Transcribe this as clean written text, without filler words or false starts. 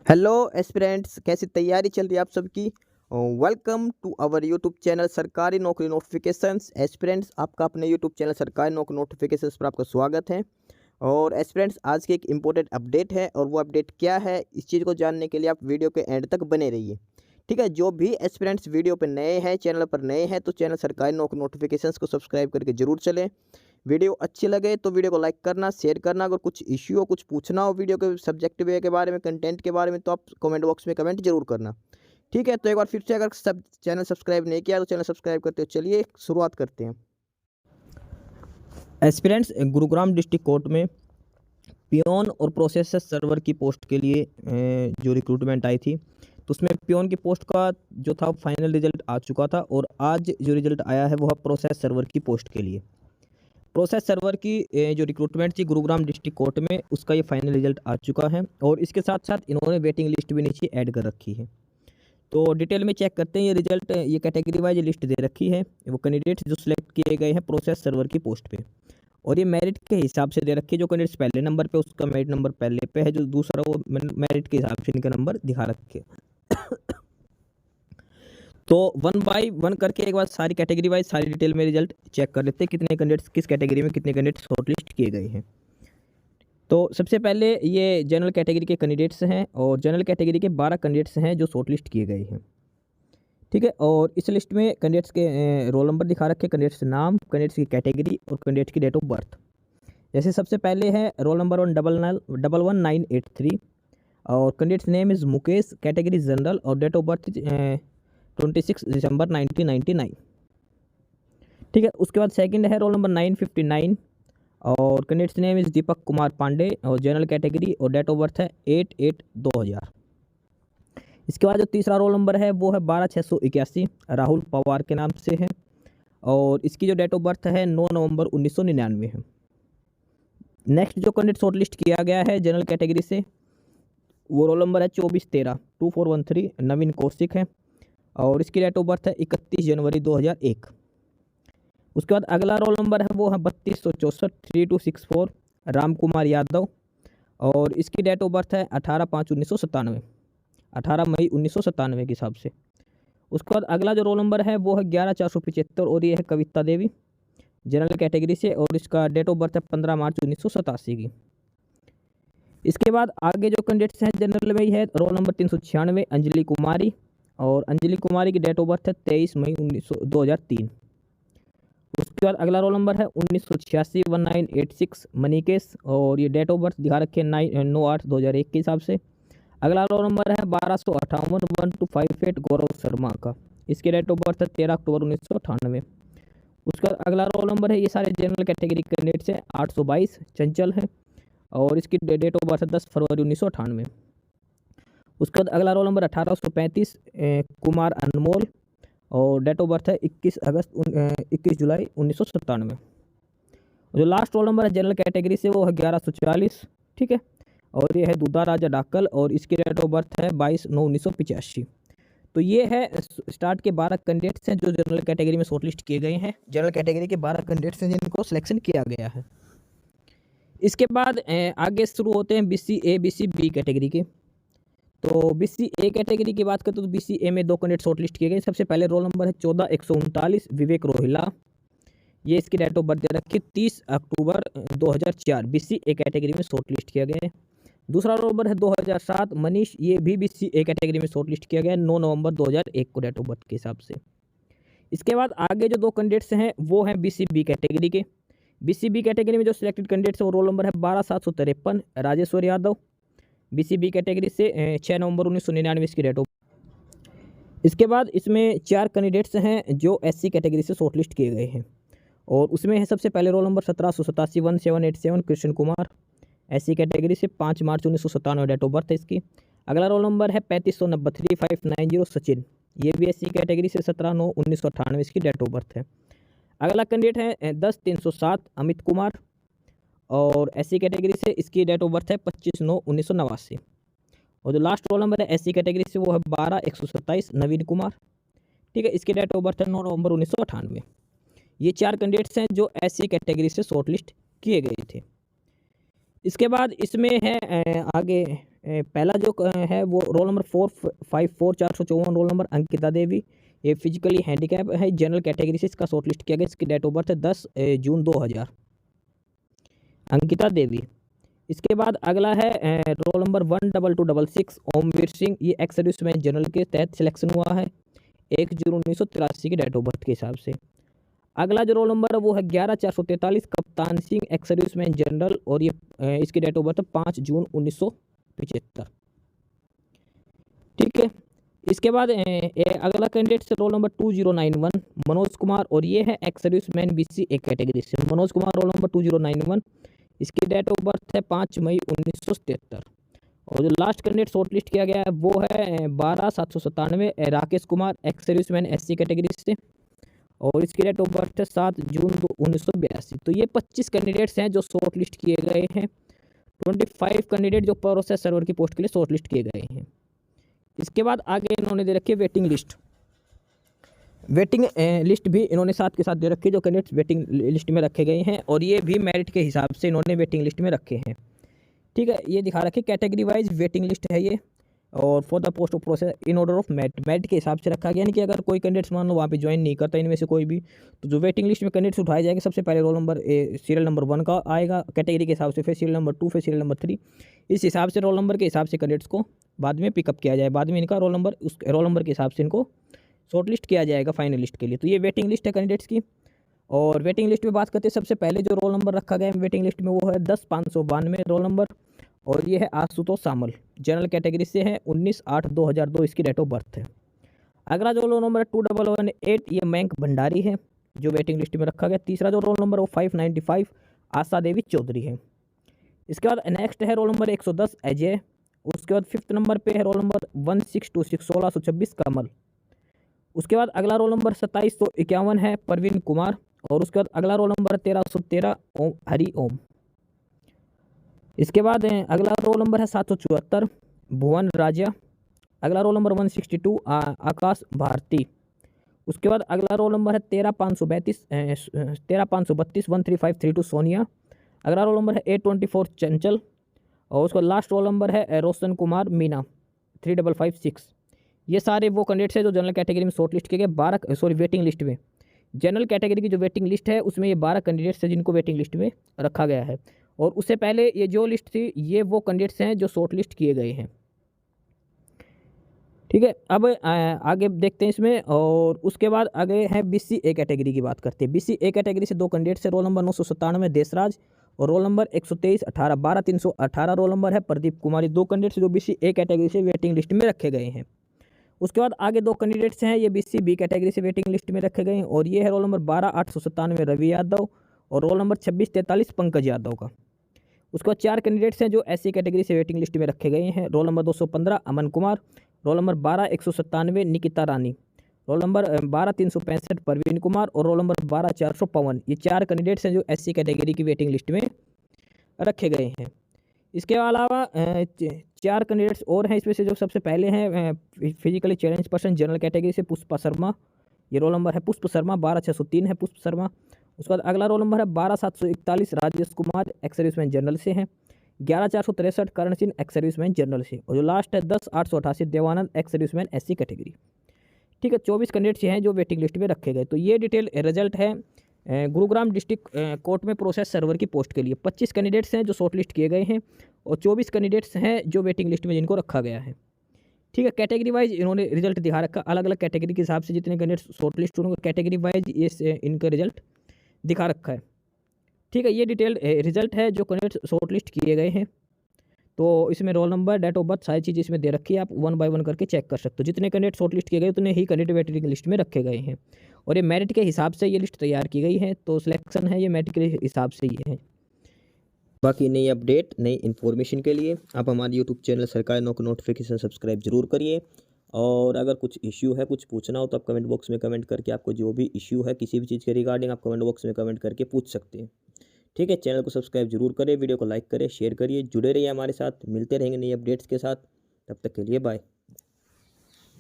Hello aspirants, कैसी तैयारी चल रही है आप सबकी। Welcome to our YouTube channel Sarkari Naukri notifications. Aspirants, आपका अपने YouTube channel Sarkari Naukri notifications पर आपका स्वागत है। और एस्पिरेंट्स, आज की एक इम्पोर्टेंट अपडेट है और वो अपडेट क्या है, इस चीज़ को जानने के लिए आप वीडियो के एंड तक बने रहिए। ठीक है, जो भी एस्पिरेंट्स वीडियो पर नए हैं, चैनल पर नए हैं, तो चैनल सरकारी नौकरी नोटिफिकेशंस को सब्सक्राइब करके जरूर चलें। वीडियो अच्छी लगे तो वीडियो को लाइक करना, शेयर करना। अगर कुछ इश्यू हो, कुछ पूछना हो वीडियो के सब्जेक्ट वे के बारे में, कंटेंट के बारे में, तो आप कमेंट बॉक्स में कमेंट जरूर करना। ठीक है, तो एक बार फिर से, अगर सब चैनल सब्सक्राइब नहीं किया तो चैनल सब्सक्राइब करते हो। चलिए शुरुआत करते हैं। एस्पिरेंट्स, गुरुग्राम डिस्ट्रिक्ट कोर्ट में पियोन और प्रोसेसर सर्वर की पोस्ट के लिए जो रिक्रूटमेंट आई थी, तो उसमें पियोन की पोस्ट का जो था फाइनल रिजल्ट आ चुका था और आज जो रिजल्ट आया है वो है प्रोसेस सर्वर की पोस्ट के लिए। प्रोसेस सर्वर की जो रिक्रूटमेंट थी गुरुग्राम डिस्ट्रिक्ट कोर्ट में, उसका ये फाइनल रिजल्ट आ चुका है और इसके साथ साथ इन्होंने वेटिंग लिस्ट भी नीचे ऐड कर रखी है। तो डिटेल में चेक करते हैं ये रिजल्ट। ये कैटेगरी वाइज लिस्ट दे रखी है, वो कैंडिडेट्स जो सिलेक्ट किए गए हैं प्रोसेस सर्वर की पोस्ट पे, और ये मेरिट के हिसाब से दे रखी है। जो कैंडिडेट्स पहले नंबर पे, उसका मेरिट नंबर पहले पे है, जो दूसरा वो मेरिट के हिसाब से इनका नंबर दिखा रखे। तो वन बाय वन करके एक बार सारी कैटेगरी वाइज सारी डिटेल में रिजल्ट चेक कर लेते हैं, कितने कैंडिडेट्स किस कैटेगरी में, कितने कैंडिडेट्स शॉर्टलिस्ट किए गए हैं। तो सबसे पहले ये जनरल कैटेगरी के कैंडिडेट्स हैं और जनरल कैटेगरी के 12 कैंडिडेट्स हैं जो शॉर्टलिस्ट किए गए हैं। ठीक है, और इस लिस्ट में कैंडिडेट्स के रोल नंबर दिखा रखे, कैंडिडेट्स नाम, कैंडिडेट्स की कैटेगरी और कैंडिडेट की डेट ऑफ बर्थ। जैसे सबसे पहले है रोल नंबर 19983 और candidates name is Mukesh, category general और डेट ऑफ बर्थ 26 दिसंबर 1999। ठीक है, उसके बाद सेकंड है रोल नंबर 959 और candidates name is Deepak Kumar Pandey और जनरल कैटेगरी और डेट ऑफ बर्थ है 8/8/2000। इसके बाद जो तीसरा रोल नंबर है वो है 12681, राहुल पवार के नाम से है और इसकी जो डेट ऑफ बर्थ है 9 नवंबर 1999 है। नेक्स्ट जो कैंडिडेट शॉर्ट लिस्ट किया गया है जनरल कैटेगरी से, वो रोल नंबर है 2413 नवीन कौशिक है और इसकी डेट ऑफ बर्थ है 31 जनवरी 2001। उसके बाद अगला रोल नंबर है वो है 3264 राम कुमार यादव और इसकी डेट ऑफ बर्थ है 18 मई 1997 के हिसाब से। उसके बाद अगला जो रोल नंबर है वो है 11475 और ये है कविता देवी जनरल कैटेगरी से और इसका डेट ऑफ बर्थ है 15 मार्च 1987 की। इसके बाद आगे जो कैंडिडेट्स हैं जनरल में ही है रोल नंबर 396 अंजलि कुमारी और अंजलि कुमारी की डेट ऑफ बर्थ है 23 मई 2003। उसके बाद अगला रोल नंबर है 1986 मनीकेश और ये डेट ऑफ बर्थ दिखा रखे 9/8/2001 के हिसाब से। अगला रोल नंबर है 1258 गौरव शर्मा का, इसकी डेट ऑफ बर्थ है 13 अक्टूबर 1998। उसका अगला रोल नंबर है, ये सारे जनरल कैटेगरी कैंडिडेट्स हैं, 822 चंचल है और इसकी डेट ऑफ बर्थ है 10 फरवरी 1998। उसके बाद अगला रोल नंबर 1835 कुमार अनमोल और डेट ऑफ बर्थ है 21 जुलाई 1997। जो लास्ट रोल नंबर है जनरल कैटेगरी से वो है 1140। ठीक है, और ये है दूधा राजा डाकल और इसकी डेट ऑफ बर्थ है 22/9/1985। तो ये है स्टार्ट के 12 कैंडिडेट्स हैं जो जनरल कैटेगरी में शॉर्टलिस्ट किए गए हैं। जनरल कैटेगरी के 12 कैंडिडेट्स हैं जिनको सिलेक्शन किया गया है। इसके बाद आगे शुरू होते हैं BC-A BC-B कैटेगरी के। तो BC-A कैटेगरी की बात करते तो BC-A में 2 कैंडिडेट शॉर्टलिस्ट किए गए। सबसे पहले रोल नंबर है 14139 विवेक रोहिला, ये इसकी डेट ऑफ बर्थ दे रखी 30 अक्टूबर 2004, BC-A कैटेगरी में शॉर्टलिस्ट किया गया है। दूसरा रोल नंबर है 2007 मनीष, ये भी BC-A कैटेगरी में शॉर्टलिस्ट किया गया है 9 नवंबर 2001 को डेट ऑफ बर्थ के हिसाब से। इसके बाद आगे जो 2 कैंडिडेट्स हैं वो हैं BC-B कैटेगरी के। BC-B कैटेगरी में जो सिलेक्टेड कैंडिडेट्स है वो रोल नंबर है 12753 राजेश्वर यादव, BC-B कैटेगरी से 6 नवंबर 1999 इसकी डेट ऑफ। इसके बाद इसमें 4 कैंडिडेट्स हैं जो SC कैटेगरी से शॉर्टलिस्ट किए गए हैं और उसमें है सबसे पहले roll number 1787 1787 Krishna Kumar, SC category से 5 मार्च 1997 डेट ऑफ बर्थ है इसकी। अगला रोल नंबर है 3590 3590 सचिन, ये भी SC कैटेगरी से 17/9/1998 इसकी डेट ऑफ बर्थ है। अगला कैंडिडेट है 10307 अमित कुमार और SC कैटेगरी से इसकी डेट ऑफ बर्थ है 25/9/1989। और जो लास्ट रोल नंबर है SC कैटेगरी से वो है 12127 नवीन कुमार। ठीक है, इसकी डेट ऑफ बर्थ है 9 नवंबर 1998। ये 4 कैंडिडेट्स हैं जो SC कैटेगरी से शॉर्टलिस्ट किए गए थे। इसके बाद इसमें है आगे पहला जो है वो roll number 454454 roll number Ankita Devi, ये फिजिकली हैंडीकैप है, जनरल कैटेगरी से इसका शॉर्ट लिस्ट किया गया। इसकी डेट ऑफ बर्थ है 10 जून 2000, अंकिता देवी। इसके बाद अगला है रोल नंबर 12266 ओमवीर सिंह, ये एक्स सर्विसमैन जनरल के तहत सिलेक्शन हुआ है 1 जून 1983 की डेट ऑफ बर्थ के हिसाब से। अगला जो रोल नंबर है वो है 11443 Kaptan Singh, ex serviceman general, और ये इसकी डेट ऑफ बर्थ है 5 जून 1975। ठीक है। इसके बाद अगला कैंडिडेट से रोल नंबर 2091 मनोज कुमार, और ये है ex serviceman BC A category से। मनोज कुमार रोल नंबर 2091, इसकी डेट ऑफ बर्थ है 5 मई 1973। और जो लास्ट कैंडिडेट शॉर्ट लिस्ट किया गया है वो है 12797 Rakesh Kumar, ex serviceman SC category से, और इसकी डेट ऑफ बर्थ है 7 जून 1982। तो ये 25 कैंडिडेट्स हैं जो शॉर्ट लिस्ट किए गए हैं। 25 कैंडिडेट जो प्रोसेस सर्वर की पोस्ट के लिए शॉर्ट लिस्ट किए गए हैं। इसके बाद आगे इन्होंने दे रखी है वेटिंग लिस्ट। वेटिंग लिस्ट भी इन्होंने साथ के साथ दे रखी है, जो कैंडिडेट्स वेटिंग लिस्ट में रखे गए हैं, और ये भी मेरिट के हिसाब से इन्होंने वेटिंग लिस्ट में रखे हैं। ठीक है, ये दिखा रखे कैटेगरी वाइज वेटिंग लिस्ट है ये, और for the post of process in order of merit के हिसाब से रखा गया। यानी कि अगर कोई कैंडिडेट्स मान लो वहाँ पे ज्वाइन नहीं करता इनमें से कोई भी, तो जो वेटिंग लिस्ट में कैंडिडेट्स उठाए जाएंगे, सबसे पहले रोल नंबर सीरियल नंबर 1 का आएगा कैटेगरी के हिसाब से, फिर सीरियल नंबर 2, फिर सीरियल नंबर 3। इस हिसाब से रोल नंबर के हिसाब से कैंडिडेट्स को बाद में पिकअप किया जाए, बाद में इनका रोल नंबर उस रोल नंबर के हिसाब से इनको शॉर्ट लिस्ट किया जाएगा फाइनल लिस्ट के लिए। तो ये वेटिंग लिस्ट है कैंडिडेट्स की। और वेटिंग लिस्ट में बात करते हैं, सबसे पहले जो रोल नंबर रखा गया है वेटिंग लिस्ट में वो है 10592 रोल नंबर, और ये है आशुतोष सामल, जनरल कैटेगरी से है, 19/8/2002 इसकी डेट ऑफ बर्थ है। अगला जो रोल नंबर है 2118, ये मयंक भंडारी है जो वेटिंग लिस्ट में रखा गया। तीसरा जो रोल नंबर वो 595 आशा देवी चौधरी है। इसके बाद नेक्स्ट है रोल नंबर 110 अजय। उसके बाद 5th नंबर पे है रोल नंबर 1626 1626 कमल। उसके बाद अगला रोल नंबर 2751 है परवीन कुमार, और उसके बाद अगला रोल नंबर 1313 हरि ओम। इसके बाद अगला रोल नंबर है 774 भुवन राजा। अगला रोल नंबर 162 आकाश भारती। उसके बाद अगला रोल नंबर है 13532 13532 सोनिया। अगला रोल नंबर है 824 चंचल, और उसका लास्ट रोल नंबर है रोशन कुमार मीना 3556। ये सारे वो कैंडिडेट्स हैं जो जनरल कैटेगरी में शॉर्ट लिस्ट किए गए। वेटिंग लिस्ट में, जनरल कैटेगरी की जो वेटिंग लिस्ट है उसमें ये 12 कैंडिडेट्स हैं जिनको वेटिंग लिस्ट में रखा गया है। और उससे पहले ये जो लिस्ट थी ये वो कैंडिडेट्स हैं जो शॉर्ट लिस्ट किए गए हैं। ठीक है, अब आगे देखते हैं इसमें। और उसके बाद आगे है BC ए कैटेगरी की बात करते हैं। BC ए कैटेगरी से 2 कैंडिडेट्स है, रोल नंबर 997 देशराज, और रोल नंबर 123 18 12 318 रोल नंबर है प्रदीप कुमारी। 2 कैंडिडेट्स जो BC ए कैटेगरी से वेटिंग लिस्ट में रखे गए हैं। उसके बाद आगे 2 कैंडिडेट्स हैं ये BC बी कैटेगरी से वेटिंग लिस्ट में रखे गए हैं, और ये है रोल नंबर 12897 रवि यादव, और रोल नंबर 2643 पंकज यादव का। उसके बाद 4 कैंडिडेट्स हैं जो SC कैटेगरी से वेटिंग लिस्ट में रखे गए हैं। Roll number 215 Aman Kumar, roll number 12197 Nikita रानी, रोल नंबर 12365 परवीन कुमार, और रोल नंबर 12400 पवन। ये 4 कैंडिडेट्स हैं जो SC कैटेगरी की वेटिंग लिस्ट में रखे गए हैं। इसके अलावा 4 कैंडिडेट्स और हैं इसमें से, जो सबसे पहले हैं physically challenge person general category से पुष्पा शर्मा। ये रोल नंबर है पुष्प शर्मा 12603 है पुष्प शर्मा। उसके बाद अगला रोल नंबर है 12741 Rajesh Kumar, ex serviceman general से हैं। 11463 Karan Singh, ex serviceman general से। और जो लास्ट है 10888 Devanand, ex serviceman SC category. ठीक है, 24 कैंडिडेट्स हैं जो वेटिंग लिस्ट में रखे गए। तो ये डिटेल रिजल्ट है गुरुग्राम डिस्ट्रिक्ट कोर्ट में प्रोसेस सर्वर की पोस्ट के लिए। 25 कैंडिडेट्स हैं जो शॉर्ट लिस्ट किए गए हैं, और 24 कैंडिडेट्स हैं जो वेटिंग लिस्ट में जिनको रखा गया है। ठीक है, कैटेगरी वाइज इन्होंने रिजल्ट दिखा रखा, अलग अलग कैटेगरी के हिसाब से जितने कैंडिडेट्स शॉर्ट लिस्ट होंगे कैटेगरी वाइज ये इनका रिजल्ट दिखा रखा है। ठीक है, ये डिटेल रिजल्ट है जो कैंडिडेट्स शॉर्ट लिस्ट किए गए हैं। तो इसमें roll number, date of birth, सारी चीज़ इसमें दे रखी है, आप 1 बाय 1 करके चेक कर सकते हो। जितने कैंडिडेट शॉर्ट लिस्ट किए गए उतने ही कैंडिडेट वेटिंग लिस्ट में रखे गए हैं, और ये मेरिट के हिसाब से ये लिस्ट तैयार की गई है। तो सिलेक्शन है ये मेरिट के हिसाब से ही है। बाकी नई अपडेट, नई इन्फॉर्मेशन के लिए आप हमारे यूट्यूब चैनल सरकारी नौकरी नोटिफिकेशन सब्सक्राइब जरूर करिए। और अगर कुछ इश्यू है, कुछ पूछना हो, तो आप कमेंट बॉक्स में कमेंट करके आपको जो भी इश्यू है किसी भी चीज़ के रिगार्डिंग आप कमेंट बॉक्स में कमेंट करके पूछ सकते हैं। ठीक है, चैनल को सब्सक्राइब जरूर करें, वीडियो को लाइक करें, शेयर करिए, जुड़े रहिए हमारे साथ। मिलते रहेंगे नई अपडेट्स के साथ, तब तक के लिए बाय।